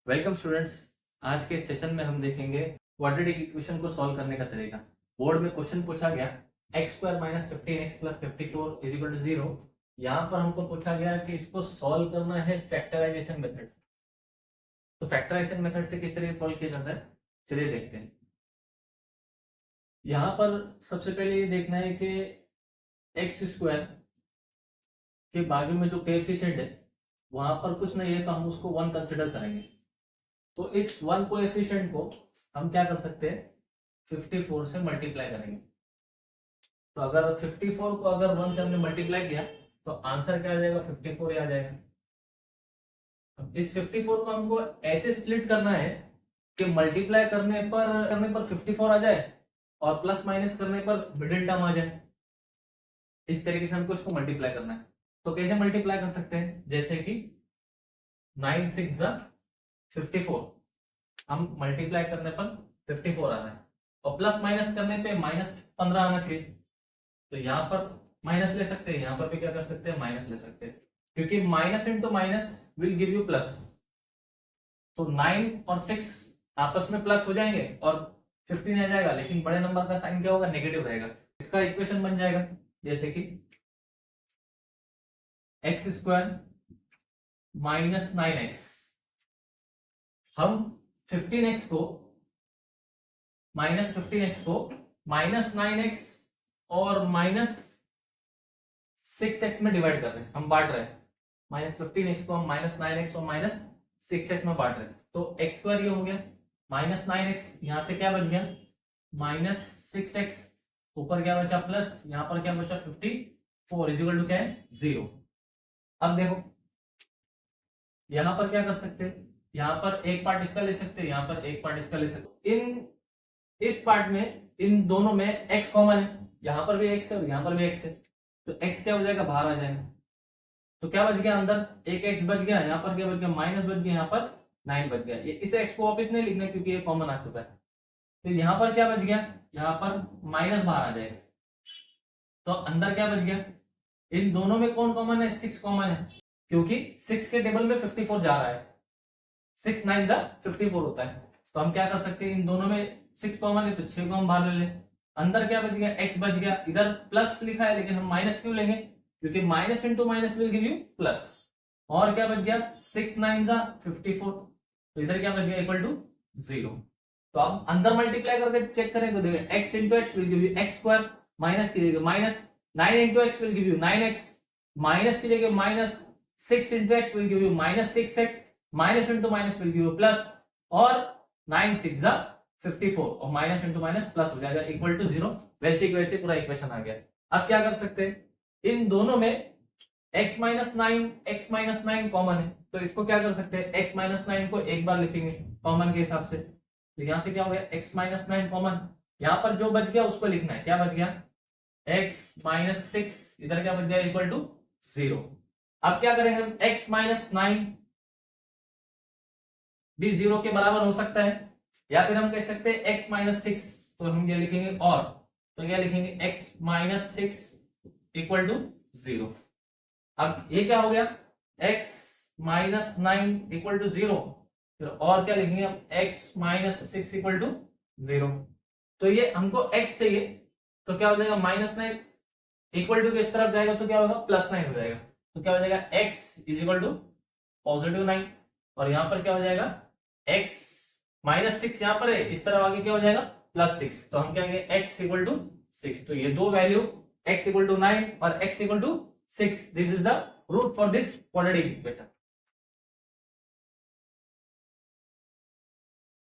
Welcome students. आज के session में हम देखेंगे क्वाड्रेटिक इक्वेशन को सॉल्व करने का तरीका। बोर्ड में क्वेश्चन पूछा गया X square minus 15x plus 54 is equal to 0। यहाँ पर हमको पूछा गया कि इसको सॉल्व करना है फैक्टराइजेशन मेथड से। तो फैक्टराइजेशन मेथड से किस तरह सॉल्व किया जाता है, चलिए देखते हैं। यहाँ पर सबसे पहले ये देखना है कि एक्स स्क्वायर के बाजू में जो कोएफिशिएंट है वहां पर कुछ नहीं है तो हम उसको 1 कंसिडर करेंगे। तो इस 1 कोएफिशिएंट को हम क्या कर सकते हैं, 54 से मल्टीप्लाई करेंगे। तो अगर 54 को अगर 1 से हमने मल्टीप्लाई किया तो आंसर क्या आ जाएगा, 54 ही आ जाएगा। अब इस 54 को हमको ऐसे स्प्लिट करना है कि मल्टीप्लाई करने पर 54 आ जाए और प्लस माइनस करने पर मिडिल टर्म आ जाए। इस तरीके से हमको इसको मल्टीप्लाई करना है। तो कैसे मल्टीप्लाई कर सकते हैं, जैसे कि 9 6 54, हम मल्टीप्लाई करने पर 54 आ रहा है और प्लस माइनस करने पे -15 आना चाहिए। तो यहाँ पर माइनस ले सकते हैं, यहाँ पर भी क्या कर सकते हैं, माइनस ले सकते हैं, क्योंकि minus into minus will give you plus. तो 9 और 6 आपस में प्लस हो जाएंगे और 15 आ जाएगा, लेकिन बड़े नंबर का साइन क्या होगा, नेगेटिव रहेगा। इसका इक्वेशन बन जाएगा जैसे कि एक्स स्क्वायर माइनस 9x, हम 15x को माइनस 9x और माइनस 6x में डिवाइड कर रहे हैं, हम बांट रहे हैं। माइनस 15x को हम माइनस 9x और माइनस 6x में बांट रहे हैं। तो एक्स स्क्वायर ये हो गया माइनस 9x, यहां से क्या बच गया माइनस 6x, ऊपर क्या बचा प्लस, यहां पर क्या बचा 54 इज इक्वल टू क्या है 0। अब देखो यहां पर क्या कर सकते हैं, यहाँ पर एक पार्ट इसका ले सकते हैं, यहाँ पर एक पार्ट इसका ले सकते हैं। इस पार्ट में इन दोनों में x कॉमन है, यहाँ पर भी x है और यहाँ पर भी x है, तो x क्या हो जाएगा, बाहर आ जाएगा। तो क्या बच गया अंदर, एक x बच गया, यहाँ पर क्या बच गया माइनस बच गया, यहाँ पर 9 बच गया। ये इस x को वापस नहीं लिखना क्योंकि ये कॉमन आ चुका है। तो यहाँ पर क्या बच गया, यहाँ पर माइनस बाहर आ जाएगा। तो अंदर क्या बच गया, इन दोनों में कौन कॉमन है, 6 कॉमन है, क्योंकि 6 के टेबल में 54 जा रहा है, 6 9 54 होता है। तो हम क्या कर सकते हैं, इन दोनों में 6 कॉमन है तो 6 को हम बाहर ले लें। अंदर क्या बच गया, x बच गया, इधर प्लस लिखा है लेकिन हम माइनस क्यों लेंगे, क्योंकि minus into minus will give you plus. और क्या बच गया 6 9 54, तो इधर क्या बच गया इक्वल टू 0। तो अब अंदर मल्टीप्लाई करके चेक करें तो देखिए x into x will give you x square, minus की जगह minus 9 into x will give you 9x, minus की जगह minus 6 into x will give you minus 6x, minus into minus will give you plus, और 9 6 54 और minus into minus plus हो जाएगा equal to 0। वैसे ही वैसे पूरा इक्वेशन आ गया। अब क्या कर सकते हैं, इन दोनों में x माइनस 9 कॉमन है, तो इसको क्या कर सकते हैं, x माइनस 9 को एक बार लिखेंगे कॉमन के हिसाब से। तो यहां से क्या हो गया x माइनस 9 कॉमन, यहां पर जो बच गया उसको लिखना है, क्या बच गया x माइनस 6, इधर क्या बच गया इक्वल टू 0। अब क्या करेंगे हम, x माइनस 9 भी 0 के बराबर हो सकता है, या फिर हम कह सकते हैं x माइनस 6, तो हम क्या लिखेंगे, और तो क्या लिखेंगे x माइनस 6 इक्वल टू 0। अब ये क्या हो गया, x माइनस 9 इक्वल टू 0, फिर और क्या लिखेंगे हम, x माइनस 6 इक्वल टू 0। तो ये हमको x चाहिए, तो क्या हो जाएगा माइनस 9 इक्वल टू किस तरफ जाएगा, तो क्या होगा प्लस 9 हो जाएगा। तो क्या हो जाएगा x is equal to positive 9, और यहां पर क्या हो जाएगा x माइनस 6 यहां पर है, इस तरफ आगे क्या हो जाएगा प्लस 6, तो हम कहेंगे x इक्वल टू 6। तो ये दो वैल्यू x इक्वल टू 9 और x equal to 6, this is the root for this quadratic equation.